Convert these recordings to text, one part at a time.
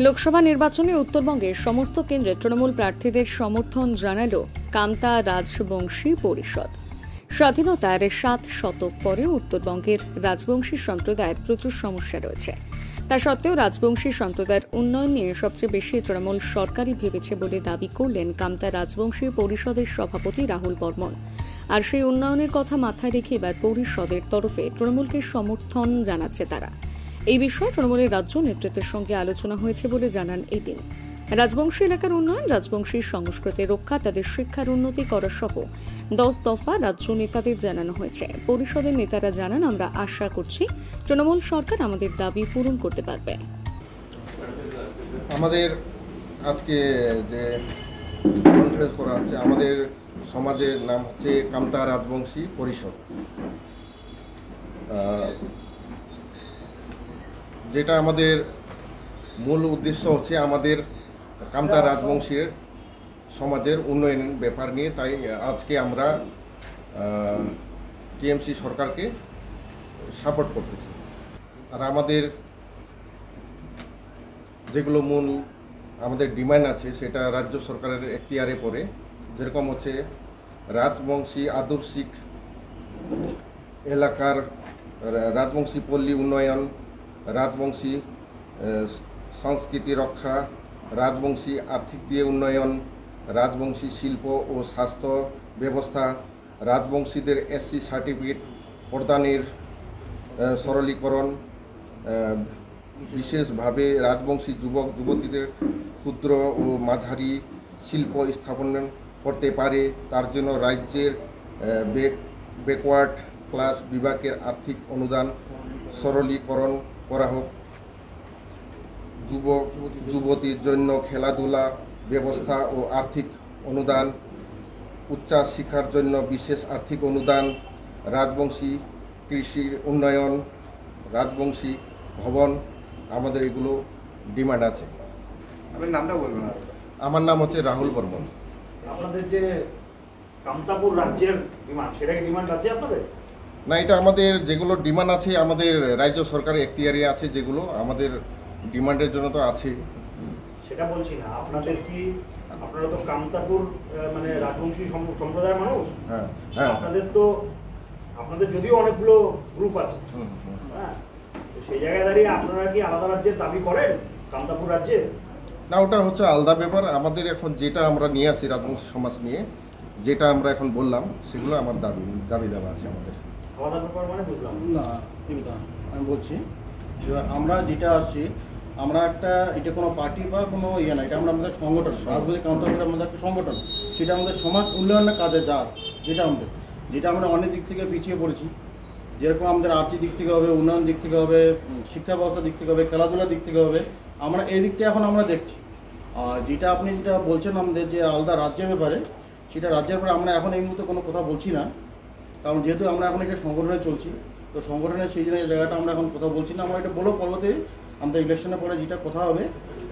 লোকসভা নির্বাচনে উত্তরবঙ্গের সমস্ত কেন্দ্রে তৃণমূল প্রার্থীদের সমর্থন জানাল কামতা রাজবংশী পরিষদ। স্বাধীনতার 7 শতক পরে উত্তরবঙ্গের রাজবংশী সম্প্রদায়ের প্রচুর সমস্যা রয়েছে। তা সত্ত্বেও রাজবংশী সম্প্রদায়ের উন্নয়ন নিয়ে সবচেয়ে বেশি তৃণমূল সরকারই ভেবেছে বলে দাবি করলেন কামতা রাজবংশী পরিষদের সভাপতি রাহুল বর্মন। আর সেই উন্নয়নের কথা মাথায় রেখে এবার পরিষদের তরফে তৃণমূলকে সমর্থন জানাচ্ছে তারা। এই বিষয়ে তৃণমূলের রাজ্য নেতৃত্বের সঙ্গে আলোচনা হয়েছে বলে জানান এদিন। রাজবংশী এলাকার উন্নয়ন, রাজবংশীর সংস্কৃতি রক্ষা, তাদের শিক্ষার উন্নতি করা সহ 10 দফা রাজ্য নেতাদের জানানো হয়েছে। পরিষদের নেতারা জানান, আমরা আশা করছি তৃণমূল সরকার আমাদের দাবি পূরণ করতে পারবে। আমাদের আজকে যে কনফারেন্স করা হচ্ছে, আমাদের সমাজের নাম হচ্ছে কামতা রাজবংশী পরিষদ। যেটা আমাদের মূল উদ্দেশ্য হচ্ছে আমাদের কামতা রাজবংশীর সমাজের উন্নয়ন ব্যাপার নিয়ে। তাই আজকে আমরা টিএমসি সরকারকে সাপোর্ট করতেছি। আর আমাদের যেগুলো মূল আমাদের ডিমান্ড আছে সেটা রাজ্য সরকারের এখতিয়ারে পড়ে, যেরকম হচ্ছে রাজবংশী আদর্শিক এলাকার রাজবংশী পল্লী উন্নয়ন, রাজবংশী সংস্কৃতি রক্ষা, রাজবংশী আর্থিক দিয়ে উন্নয়ন, রাজবংশী শিল্প ও স্বাস্থ্য ব্যবস্থা, রাজবংশীদের এসসি সার্টিফিকেট প্রদানের সরলীকরণ, বিশেষভাবে রাজবংশী যুবক যুবতীদের ক্ষুদ্র ও মাঝারি শিল্প স্থাপন করতে পারে তার জন্য রাজ্যের ব্যাকওয়ার্ড ক্লাস বিভাগের আর্থিক অনুদান সরলীকরণ করা হোক, যুবক যুবতীর জন্য খেলাধুলা ব্যবস্থা ও আর্থিক অনুদান, উচ্চ শিক্ষার জন্য বিশেষ আর্থিক অনুদান, রাজবংশী কৃষির উন্নয়ন, রাজবংশী ভবন, আমাদের এগুলো ডিমান্ড আছে। আপনার নামটা বলবেন? আমার নাম হচ্ছে রাহুল বর্মন। আপনাদের যে কামতাপুর রাজ্যের ডিমান্ড, সেটা কি ডিমান্ড আছে আপনাদের? না, এটা আমাদের যেগুলো ডিমান্ড আছে আমাদের রাজ্য সরকারের এখতিয়ারে আছে, যেগুলো আমাদের ডিমান্ডের জন্য তো আছে। সেটা বলছি না, আপনাদের কি, আপনারা তো কামতাপুর মানে রাজবংশী সম্প্রদায়ের মানুষ। হ্যাঁ হ্যাঁ, আপনাদের যদিও অনেকগুলো গ্রুপ আছে, হ্যাঁ, সেই জায়গায় দাঁড়িয়ে আপনারা কি আলাদা রাজ্যের দাবি করেন কামতাপুর রাজ্যে? না, ওটা হচ্ছে আলাদা ব্যাপার। আমাদের এখন যেটা আমরা নিয়ে আসি রাজবংশী সমাজ নিয়ে, যেটা আমরা এখন বললাম, সেগুলো আমার দাবি দেওয়া আছে আমাদের। আলাদা ব্যাপার মানে বুঝলাম না, আমি বলছি এবার আমরা যেটা আসছি, আমরা এটা কোনো পার্টি বা কোনো ইয়ে না, এটা আমাদের সংগঠন, রাজনৈতিক কামতাপুর আমাদের একটা সংগঠন। সেটা আমাদের সমাজ উন্নয়নের কাজে যার যেটা আমরা অনেক দিক থেকে পিছিয়ে পড়েছি। যেরকম আমাদের আর্থিক দিক থেকে হবে, উন্নয়ন দিক থেকে হবে, শিক্ষা ব্যবস্থার দিক থেকে হবে, খেলাধুলার দিক থেকে হবে, আমরা এই দিকটা এখন আমরা দেখছি। আর আপনি যেটা বলছেন আমাদের যে আলাদা রাজ্যের ব্যাপারে, সেটা রাজ্যের ব্যাপারে আমরা এখন এই মুহূর্তে কোনো কথা বলছি না, কারণ যেহেতু আমরা এখন একটা সংগঠনে চলছি, তো সংগঠনের সেই জায়গাটা আমরা এখন কথা বলছি না। আমরা এটা বলবো পরবর্তী আমাদের ইলেকশনের পরে যেটা কথা হবে,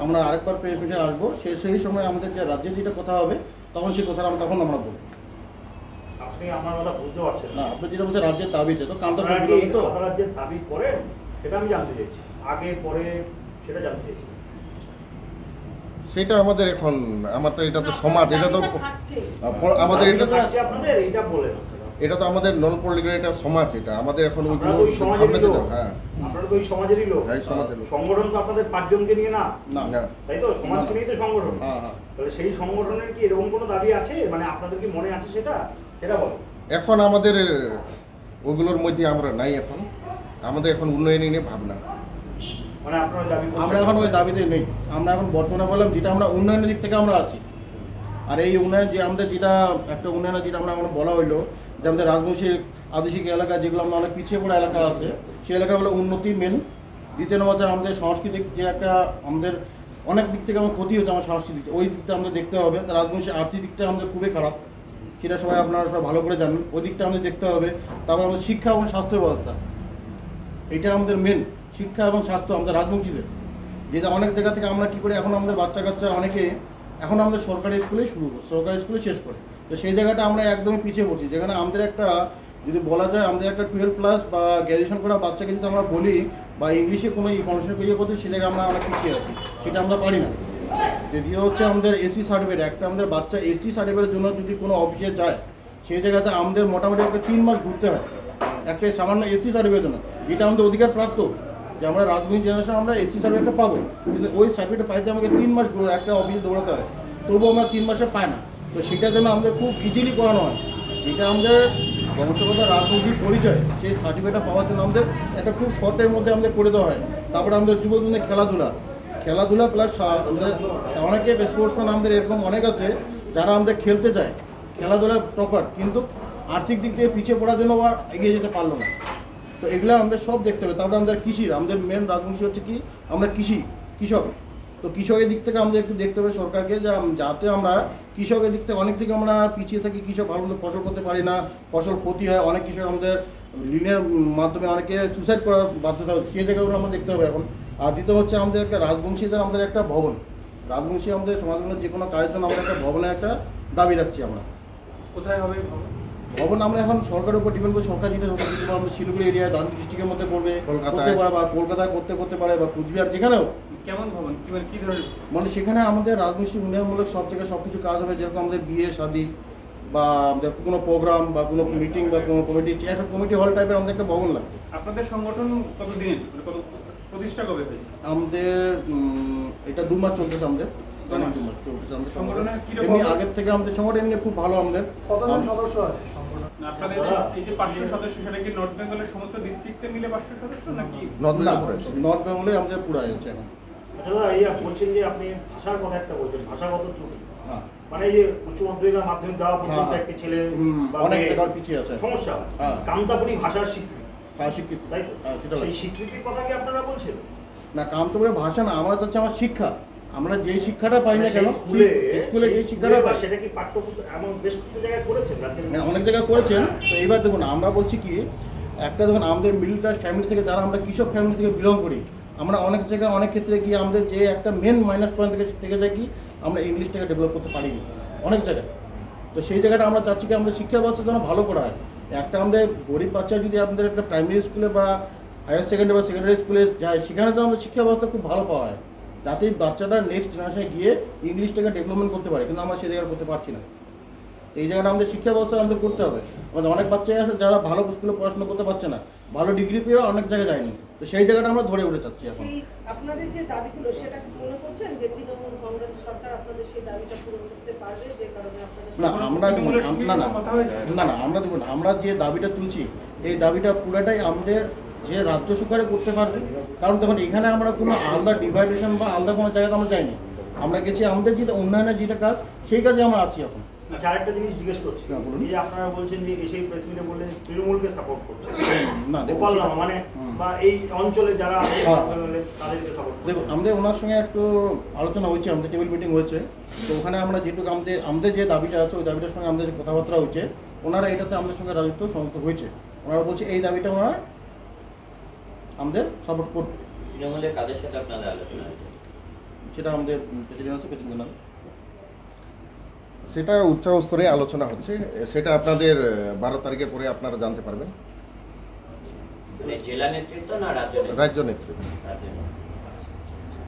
আমরা আরেকবার প্রেস মিটে আসবো, সেই সময় আমাদের যে রাজ্যে যেটা কথা হবে তখন সেই কথাটা আমরা বলবো। আপনি আমার কথা বুঝতে পারছেন না? আপনি যেটা বলছেন রাজ্যের দাবিতে, তো কামতাপুর রাজ্যের দাবি করেন, সেটা আমি জানতে চাইছি, আগে পরে সেটা জানতে চাইছি। সেটা আমাদের এখন আমাদের এটা তো সমাজ, এটা তো আমাদের এটা তো আপনাদের এটা বলেন, এটা তো আমাদের নন পলিটিক্যাল একটা সমাজ, এটা আমাদের এখন ওইগুলো ভাবনা চিন্তা। হ্যাঁ, আপনারা তো ওই সমাজেরই লোক। হ্যাঁ, সমাজের লোক। সংগঠন তো আপনাদের 5 জনকে নিয়ে না, তাই তো? সমাজকে নিয়ে তো সংগঠন। হ্যাঁ, তাহলে সেই সংগঠনের কি এরকম কোনো দাবি আছে, মানে আপনাদের কি মনে আছে সেটা বলো। এখন আমাদের ওগুলোর মধ্যে আমরা নাই। এখন আমাদের এখন উন্নয়ন নিয়ে ভাবনা, মানে আপনারা দাবি, আমরা এখন ওই দাবিতে নেই। আমরা এখন বর্তমানে বললাম যেটা আমরা উন্নয়নের দিক থেকে আমরা আছি। আর এই উন্নয়ন যে আমাদের যেটা একটা উন্নয়নের যেটা আমরা বলা হইলো, যে আমাদের রাজবংশী আদিবাসী এলাকা যেগুলো আমরা অনেক পিছিয়ে পড়া এলাকা আছে, সেই এলাকাগুলো উন্নতি মেন। দ্বিতীয় নম্বর আমাদের সাংস্কৃতিক যে একটা আমাদের অনেক দিক থেকে আমার ক্ষতি হচ্ছে, আমার সাংস্কৃতিক ওই দিকটা আমাদের দেখতে হবে। রাজবংশী আর্থিক দিকটা আমাদের খুবই খারাপ, সেটা সবাই আপনারা সবাই ভালো করে জানেন, ওই দিকটা আমাদের দেখতে হবে। তারপর আমাদের শিক্ষা এবং স্বাস্থ্য ব্যবস্থা, এটা আমাদের মেন, শিক্ষা এবং স্বাস্থ্য আমাদের রাজবংশীদের। যেটা অনেক জায়গা থেকে আমরা কী করি, এখন আমাদের বাচ্চা কাচ্চা অনেকে এখন আমাদের সরকারি স্কুলে শেষ করে, তো সেই জায়গাটা আমরা একদমই পিছিয়ে পড়ছি, যেখানে আমাদের একটা যদি বলা যায় আমাদের একটা 12+ বা গ্র্যাজুয়েশন করা বাচ্চাকে যদি আমরা বলি বা ইংলিশে কোনো কনসেপ্ট করতে সে জায়গায় আমরা অনেক পিছিয়ে আছি, সেটা আমরা পারি না। দ্বিতীয় হচ্ছে আমাদের এসি সার্টিফিকেট, একটা আমাদের বাচ্চা এসি সার্টিফিকেটের জন্য যদি কোনো অফিসে যায় সেই জায়গাতে আমাদের মোটামুটি ওকে 3 মাস ঘুরতে হয় একটা সামান্য এসি সার্টিফিকেটের জন্য, যেটা আমাদের অধিকার প্রাপ্ত যে আমরা রাজনৈতিক জেনারেশন আমরা এসি সার্টিফিকেটটা পাবো, কিন্তু ওই সার্টিফিকেট পাইতে আমাকে 3 মাস একটা অফিসে দৌড়াতে হয়, তবুও আমরা 3 মাসে পাই না। তো সেটার জন্য আমাদের খুব ইজিলি করানো হয়, যেটা আমাদের বংশগত রাজনৈতিক পরিচয় সেই সার্টিফিকেটটা পাওয়ার জন্য আমাদের একটা খুব শর্টের মধ্যে আমাদের করে দেওয়া হয়। তারপরে আমাদের যুবকদের খেলাধুলা প্লাস আমাদের অনেকে স্পোর্টসম্যান আমাদের এরকম অনেক আছে যারা আমাদের খেলতে চায়, খেলাধুলা প্রপার, কিন্তু আর্থিক দিক থেকে পিছিয়ে পড়ার জন্য আবার এগিয়ে যেতে পারলো না। তো এগুলো আমাদের সব দেখতে হবে। তারপরে আমাদের কৃষির, আমাদের মেন রাজবংশী হচ্ছে কি আমরা কৃষক। তো কৃষকের দিক থেকে আমাদের একটু দেখতে হবে সরকারকে, যাতে আমরা কৃষকের দিক থেকে অনেক দিকে আমরা পিছিয়ে থাকি, কৃষক ভালো মতো ফসল করতে পারি না, ফসল ক্ষতি হয়, অনেক কৃষক আমাদের ঋণের মাধ্যমে অনেকে সুসাইড করার বাধ্যতা হচ্ছে, সেই জায়গাগুলো আমরা দেখতে হবে এখন। আর দ্বিতীয় হচ্ছে আমাদের একটা রাজবংশীদের আমাদের একটা ভবন, রাজবংশী আমাদের সমাজের যে কোনো কাজের জন্য আমরা একটা ভবনের একটা দাবি রাখছি। আমরা কোথায় হবে ভবন আমরা এখন সরকারের উপর ডিপেন্ড করি, সরকার যেটা আমরা শিলিগুড়ি এরিয়া দার্জিলিং ডিস্ট্রিক্টের মধ্যে করবে, করতে পারে বা কলকাতায় করতে পারে বা কুচবিহার, যেখানেও। কেমন ভবন, কি ধরনের? মানে সেখানে আমাদের রাজবংশী উন্নয়নমূলক সব থেকে সব কিছু কাজ হবে, যেরকম আমাদের বিয়ে শাদী বা আমাদের কোনো প্রোগ্রাম বা কোনো মিটিং বা কোনো কমিটি, একটা কমিটি হল টাইপের আমাদের একটা ভবন লাগবে। আপনাদের সংগঠন কতদিনের, কত প্রতিষ্ঠা কবে হয়েছে? আমাদের এটা 2 মাস চলতেছে, আমাদের 2 মাস চলতেছে আমাদের সংগঠনের কি রকম? এমনি আগের থেকে আমাদের সংগঠন এমনি খুব ভালো। আমাদের কতজন সদস্য আছে? আপনাদের এই যে 500 সদস্য, সেটা কি নর্থ বেঙ্গলের সমস্ত ডিস্ট্রিক্টে মিলে 500 সদস্য নাকি? নর্থ বেঙ্গলে আমাদের পুরো আছে এখন। আচ্ছা দাদা, এই বলছেন যে আপনি ভাষার কথা একটা বলছেন, ভাষাগত ত্রুটি, হ্যাঁ, মানে এই যে উচ্চ মাধ্যমিক আর মাধ্যমিক দেওয়া পর্যন্ত একটা ছেলে বা অনেক মেয়ে জায়গার পিছিয়ে আছে সমস্যা হয়। হ্যাঁ। কামতাপুরি ভাষার স্বীকৃতি, শিক্ষিত, তাই তো? সেটা সেই স্বীকৃতির কথা কি আপনারা বলছেন? না, কামতপুরে ভাষা না, আমরা হচ্ছে আমার শিক্ষা, আমরা যেই শিক্ষাটা পাই না কেন স্কুলে যে শিক্ষাটা পাই সেটা কি পাঠ্যপুস্তক এমন বেশ কিছু জায়গায় করেছেন? অনেক জায়গায় করেছেন। তো এইবার দেখুন, আমরা বলছি কি, একটা দেখুন আমাদের মিডল ক্লাস ফ্যামিলি থেকে, যারা আমরা কৃষক ফ্যামিলি থেকে বিলং করি, আমরা অনেক জায়গায় অনেক ক্ষেত্রে গিয়ে আমাদের যে একটা মেন মাইনাস পয়েন্ট থেকে যায় কি, আমরা ইংলিশটাকে ডেভেলপ করতে পারিনি অনেক জায়গায়। তো সেই জায়গাটা আমরা চাচ্ছি কি আমাদের শিক্ষা ব্যবস্থা যেন ভালো করা হয়। একটা আমাদের গরিব বাচ্চা যদি আমাদের একটা প্রাইমারি স্কুলে বা হায়ার সেকেন্ডারি বা সেকেন্ডারি স্কুলে যায়, সেখানে তো আমাদের শিক্ষা ব্যবস্থা খুব ভালো পাওয়া হয়, যাতে বাচ্চাটা নেক্সট জেনারেশনে গিয়ে ইংলিশটাকে ডেভেলপমেন্ট করতে পারে, কিন্তু আমরা সেই জায়গাটা করতে পারছি না। এই জায়গাটা আমাদের শিক্ষা ব্যবস্থা আমাদের করতে হবে। আমাদের অনেক বাচ্চাই আছে যারা ভালো স্কুলে পড়াশোনা করতে পারছে না, ভালো ডিগ্রি পেয়েও অনেক জায়গায় যায়নি। তো সেই জায়গাটা আমরা ধরে উঠে যাচ্ছি এখন। আপনাদের যে দাবিগুলো, সেটা মনে করছেন যে তৃণমূল কংগ্রেস সরকার আপনাদের সেই দাবিটা পূরণ করতে পারবে, যে কারণে আপনাদের না, আমরা দেখুন, আমরা দেখুন, আমরা যে দাবিটা তুলছি, এই দাবিটা পুরোটাই আমাদের যে রাজ্য সরকারে করতে পারবে। কারণ দেখুন, এখানে আমরা কোনো আলাদা ডিভাইডেশন বা আলাদা কোনো জায়গাতে আমরা যাইনি, আমরা গেছি আমাদের যেটা উন্নয়নের যেটা কাজ, সেই কাজে আমরা আছি এখন। আচ্ছা, আরেকটা জিনিস জিজ্ঞেস করছি, এই আপনারা বলছেন যে সেই প্রেস মিটে বললেন তৃণমূলকে সাপোর্ট করছেন, না গোপাল মানে বা এই অঞ্চলে যারা আছে তাদেরকে সাপোর্ট দেখুন, আমাদের ওনার সঙ্গে একটু আলোচনা হয়েছে, আমাদের টেবিল মিটিং হয়েছে। তো ওখানে আমরা যেটুকু আমাদের যে দাবিটা আছে, ওই দাবিটার সঙ্গে আমাদের কথাবার্তা হয়েছে, ওনারা এটাতে আমাদের সঙ্গে রাজত্ব সংযুক্ত হয়েছে। ওনারা বলছে এই দাবিটা ওনারা আমাদের সাপোর্ট করবে। তৃণমূলের কাদের সাথে আপনাদের আলোচনা হয়েছে? সেটা আমাদের প্রেসিডেন্ট আছে, প্রেসিডেন্ট জানাবে। সেটা উচ্চ স্তরে আলোচনা হচ্ছে, সেটা আপনাদের 12 তারিখের পরে আপনারা জানতে পারবেন। মানে জেলা নেতৃত্ব না রাজ্য নেতৃত্ব? রাজ্য নেতৃত্ব। রাজ্য নেতৃত্ব।